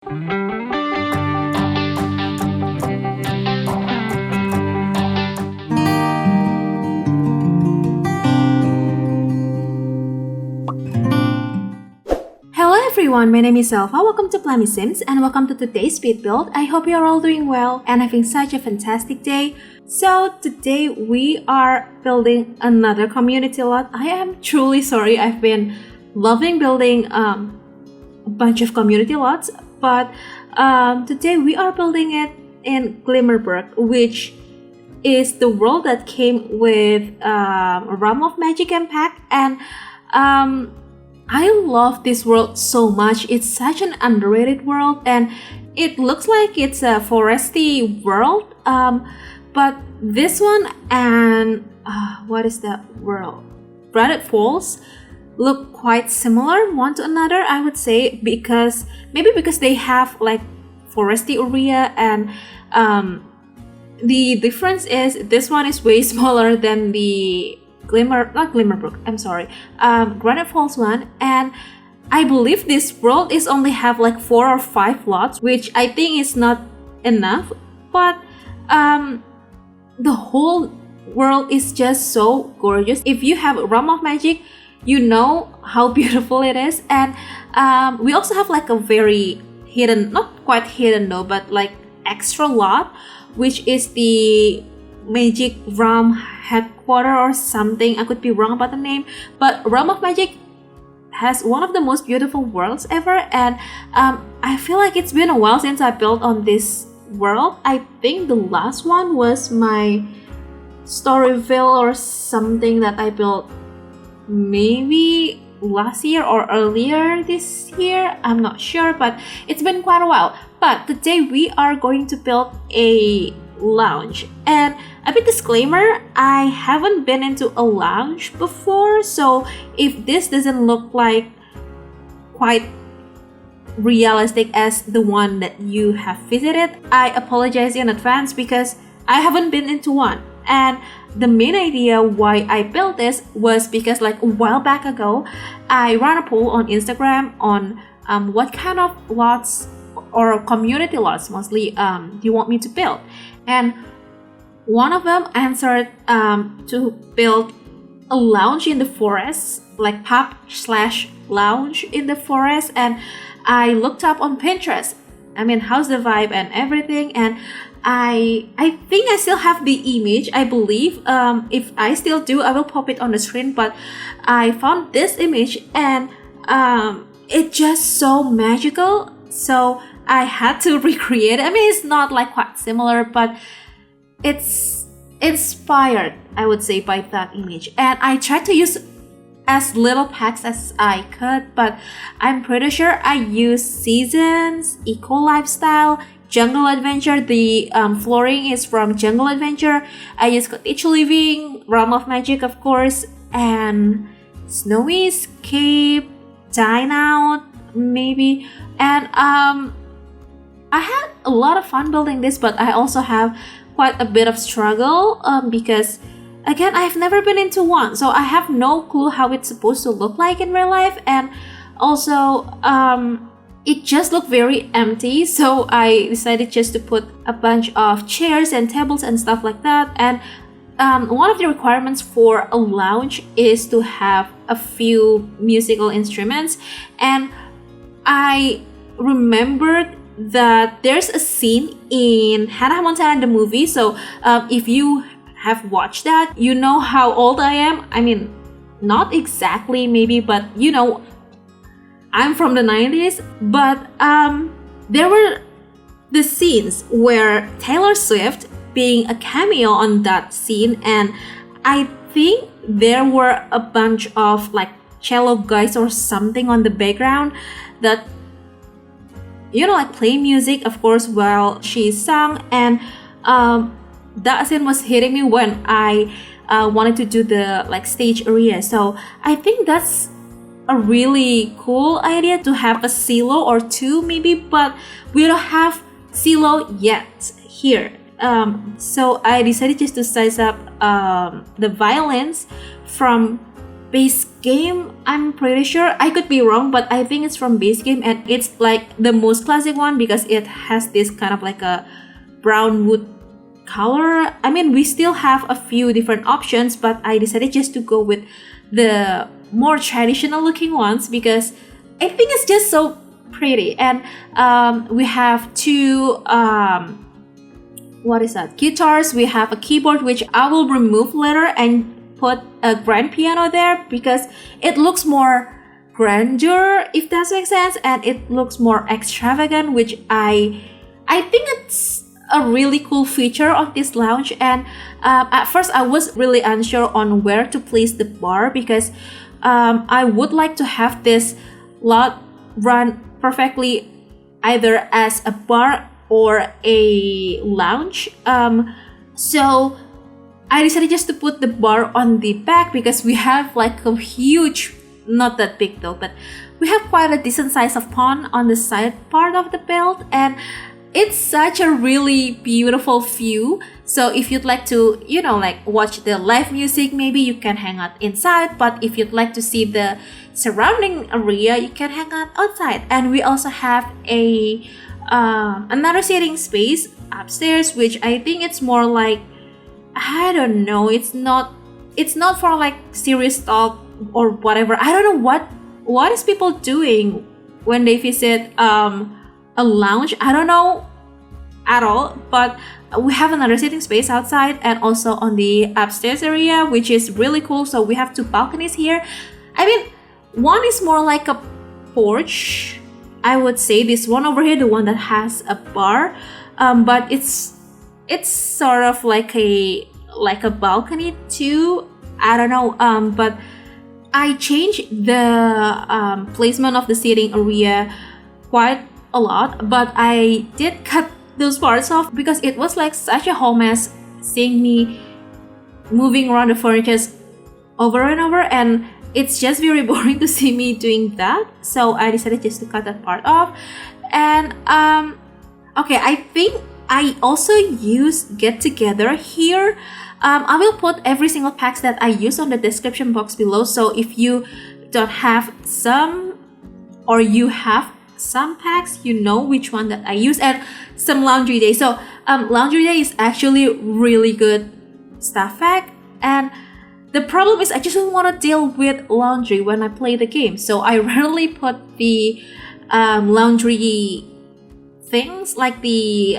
Hello everyone, my name is Elfa. Welcome to plummysims and welcome to today's speed build. I hope you're all doing well and having such a fantastic day. So today we are building another community lot. I am truly sorry, I've been loving building a bunch of community lots, but today we are building it in Glimmerbrook, which is the world that came with Realm of Magic Impact, and I love this world so much. It's such an underrated world and it looks like it's a foresty world, but this one and what is that world? Granite Falls look quite similar one to another, I would say, because they have like foresty area, and the difference is this one is way smaller than the Glimmerbrook, I'm sorry, Granite Falls one, and I believe this world is only have like 4 or 5 lots, which I think is not enough, but the whole world is just so gorgeous. If you have Realm of Magic, you know how beautiful it is, and we also have like a very hidden, not quite hidden though, but like extra lot, which is the Magic Realm headquarter or something. I could be wrong about the name, but Realm of Magic has one of the most beautiful worlds ever, and I feel like it's been a while since I built on this world. I think the last one was my Storyville or something that I built maybe last year or earlier this year. I'm not sure, but it's been quite a while. But today we are going to build a lounge, and a bit disclaimer, I haven't been into a lounge before, so if this doesn't look like quite realistic as the one that you have visited, I apologize in advance because I haven't been into one. And the main idea why I built this was because like a while back ago I ran a poll on Instagram on what kind of lots or community lots mostly do you want me to build, and one of them answered to build a lounge in the forest, like pub/lounge in the forest. And I looked up on Pinterest, I mean, how's the vibe and everything, and I think I still have the image, I believe. If I still do, I will pop it on the screen, but I found this image and it's just so magical, so I had to recreate it. I mean, it's not like quite similar, but it's inspired, I would say, by that image, and I tried to use as little packs as I could, but I'm pretty sure I used Seasons, Eco Lifestyle, Jungle Adventure. The flooring is from Jungle Adventure. I used Cottage Living, Realm of Magic, of course, and Snowy Escape, Dine Out, maybe. And I had a lot of fun building this, but I also have quite a bit of struggle because again, I've never been into one, so I have no clue how it's supposed to look like in real life, and also it just looked very empty, so I decided just to put a bunch of chairs and tables and stuff like that. And one of the requirements for a lounge is to have a few musical instruments, and I remembered that there's a scene in Hannah Montana the movie, so if you have watched that, you know how old I am. I mean, not exactly maybe, but you know, I'm from the 90s, but there were the scenes where Taylor Swift being a cameo on that scene, and I think there were a bunch of like cello guys or something on the background that, you know, like play music, of course, while she sang, and that scene was hitting me when I wanted to do the like stage area. So I think that's a really cool idea to have a silo or two maybe, but we don't have silo yet here. So I decided just to size up the violins from base game, I'm pretty sure. I could be wrong, but I think it's from base game, and it's like the most classic one because it has this kind of like a brown wood color. I mean, we still have a few different options, but I decided just to go with the more traditional looking ones because I think it's just so pretty. And we have two guitars. We have a keyboard, which I will remove later and put a grand piano there because it looks more grandeur, if that makes sense, and it looks more extravagant, which I think it's a really cool feature of this lounge. And at first I was really unsure on where to place the bar because I would like to have this lot run perfectly either as a bar or a lounge. So I decided just to put the bar on the back because we have like a huge, not that big though, but we have quite a decent size of pond on the side part of the build, and it's such a really beautiful view. So if you'd like to, you know, like watch the live music, maybe you can hang out inside, but if you'd like to see the surrounding area, you can hang out outside. And we also have a another seating space upstairs, which I think it's more like, I don't know, it's not for like serious talk or whatever. I don't know what is people doing when they visit a lounge. I don't know at all, but we have another sitting space outside and also on the upstairs area, which is really cool. So we have two balconies here. I mean, one is more like a porch, I would say. This one over here, the one that has a bar, but it's sort of like a balcony too. I don't know, but I changed the placement of the seating area quite a lot, but I did cut those parts off because it was like such a whole mess seeing me moving around the furniture over and over, and it's just very boring to see me doing that. So I decided just to cut that part off. And okay, I think I also use Get Together here. I will put every single packs that I use on the description box below. So if you don't have some, or you have some packs, you know which one that I use. And some Laundry Day. So Laundry Day is actually really good stuff pack, and the problem is I just don't want to deal with laundry when I play the game. So I rarely put the laundry things like the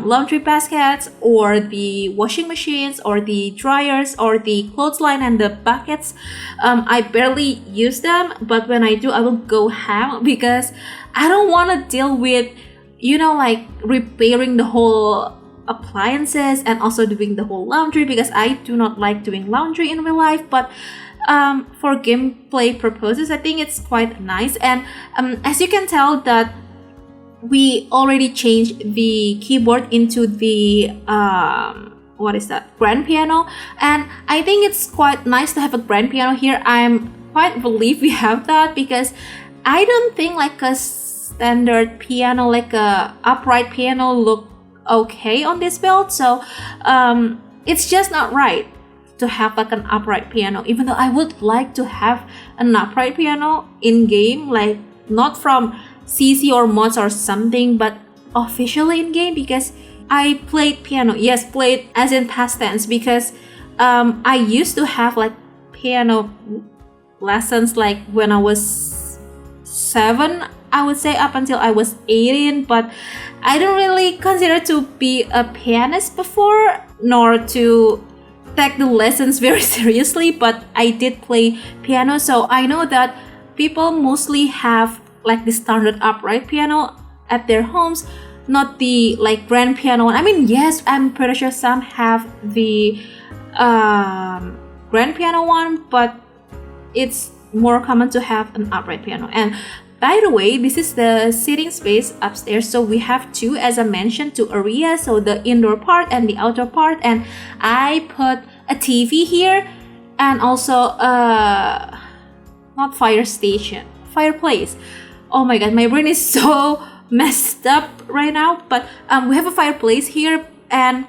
laundry baskets or the washing machines or the dryers or the clothesline and the buckets. I barely use them, but when I do, I will go ham because I don't want to deal with, you know, like repairing the whole appliances and also doing the whole laundry, because I do not like doing laundry in real life. But for gameplay purposes, I think it's quite nice. And as you can tell that we already changed the keyboard into the grand piano, and I think it's quite nice to have a grand piano here. I'm quite relieved we have that because I don't think like a standard piano, like a upright piano, look okay on this build. So it's just not right to have like an upright piano, even though I would like to have an upright piano in game, like not from CC or mods or something, but officially in game, because I played piano. Yes, played as in past tense, because I used to have like piano lessons like when I was 7, I would say, up until I was 18, but I don't really consider to be a pianist before, nor to take the lessons very seriously, but I did play piano. So I know that people mostly have like the standard upright piano at their homes, not the like grand piano one. I mean, yes, I'm pretty sure some have the grand piano one, but it's more common to have an upright piano. And by the way, this is the sitting space upstairs. So we have two, as I mentioned, two areas, so the indoor part and the outdoor part. And I put a TV here, and also not fireplace. Oh my god, my brain is so messed up right now. But we have a fireplace here, and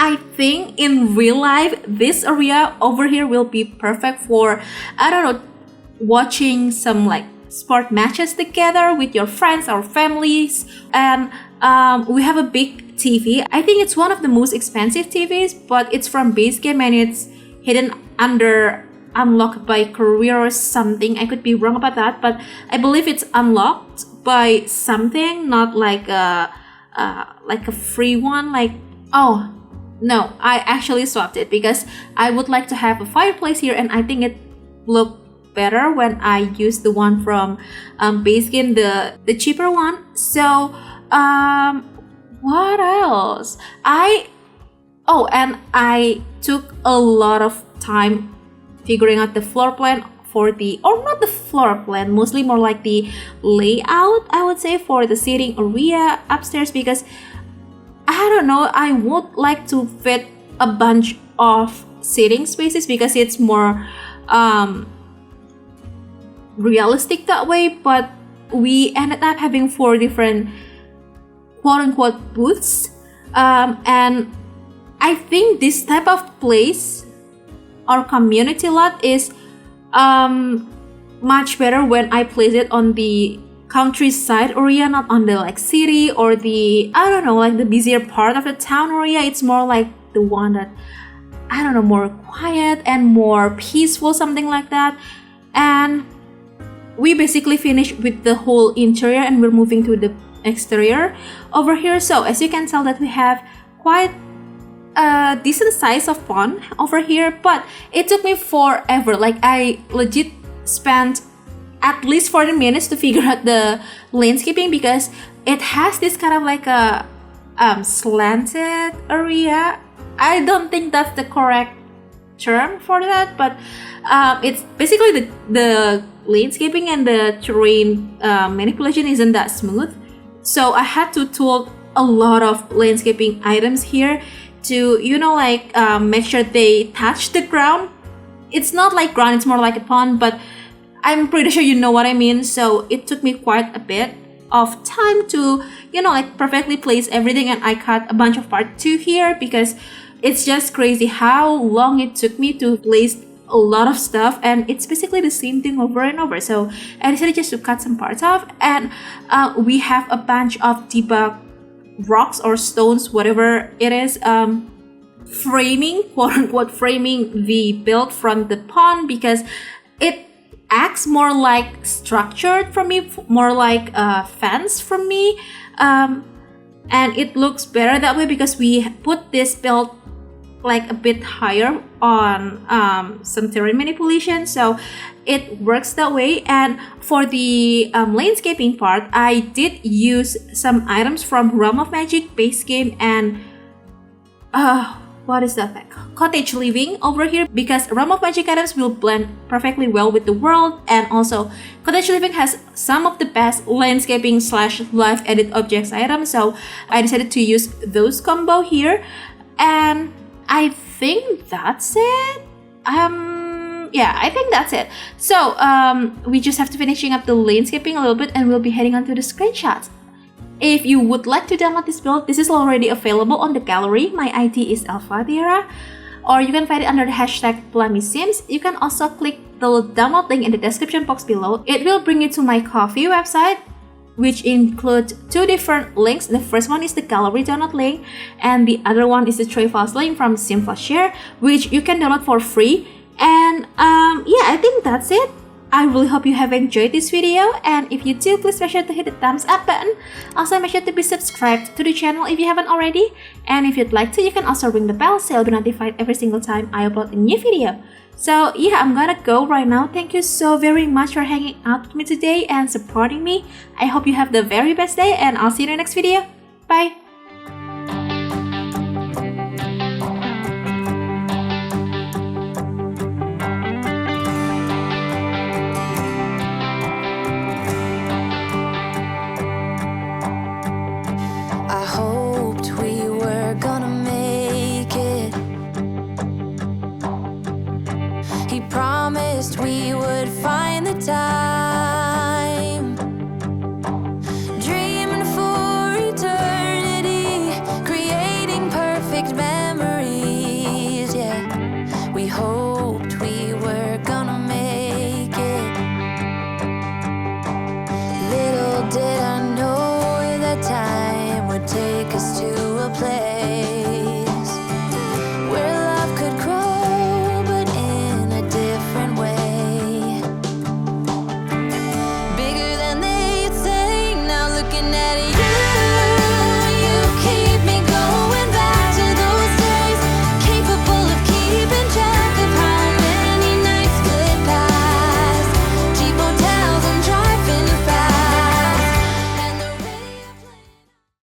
I think in real life, this area over here will be perfect for, I don't know, watching some like sport matches together with your friends or families. And we have a big TV. I think it's one of the most expensive TVs, but it's from base game and it's hidden under unlocked by career or something. I could be wrong about that, but I believe it's unlocked by something, not like a free one. Like, oh no, I actually swapped it because I would like to have a fireplace here, and I think it looked better when I used the one from base game, the cheaper one. So what else? And I took a lot of time figuring out the floor plan for not the floor plan, mostly more like the layout, I would say, for the seating area upstairs, because I don't know, I would like to fit a bunch of seating spaces because it's more realistic that way. But we ended up having 4 different quote-unquote booths, and I think this type of place or community lot is much better when I place it on the countryside area, not on the like city or the, I don't know, like the busier part of the town area. It's more like the one that, I don't know, more quiet and more peaceful, something like that. And we basically finished with the whole interior and we're moving to the exterior over here. So as you can tell that we have quite a decent size of pond over here, but it took me forever. Like, I legit spent at least 40 minutes to figure out the landscaping because it has this kind of like a slanted area. I don't think that's the correct term for that, but it's basically the landscaping and the terrain manipulation isn't that smooth. So I had to tool a lot of landscaping items here to, you know, like make sure they touch the ground. It's not like ground, it's more like a pond, but I'm pretty sure you know what I mean. So it took me quite a bit of time to, you know, like perfectly place everything, and I cut a bunch of part too here because it's just crazy how long it took me to place a lot of stuff, and it's basically the same thing over and over. So I decided just to cut some parts off, and we have a bunch of debug rocks or stones, whatever it is, framing, quote-unquote framing the build from the pond because it acts more like structured from me, more like a fence from me, and it looks better that way because we put this build like a bit higher on some terrain manipulation, so it works that way. And for the landscaping part, I did use some items from Realm of Magic base game and what is that, like Cottage living over here, because Realm of Magic items will blend perfectly well with the world, and also Cottage living has some of the best landscaping / live edit objects items, so I decided to use those combo here. And I think that's it. Yeah, I think that's it. So we just have to finishing up the landscaping a little bit and we'll be heading on to the screenshots. If you would like to download this build, this is already available on the gallery. My ID is elfathiera, or you can find it under the hashtag plummysims. You can also click the download link in the description box below. It will bring you to my Ko-fi website, which includes 2 different links. The first one is the gallery download link, and the other one is the tray files link from Share, which you can download for free. And yeah, I think that's it. I really hope you have enjoyed this video, and if you do, please make sure to hit the thumbs up button. Also, make sure to be subscribed to the channel if you haven't already, and if you'd like to, you can also ring the bell so you'll be notified every single time I upload a new video. So yeah, I'm gonna go right now. Thank you so very much for hanging out with me today and supporting me. I hope you have the very best day, and I'll see you in the next video. Bye!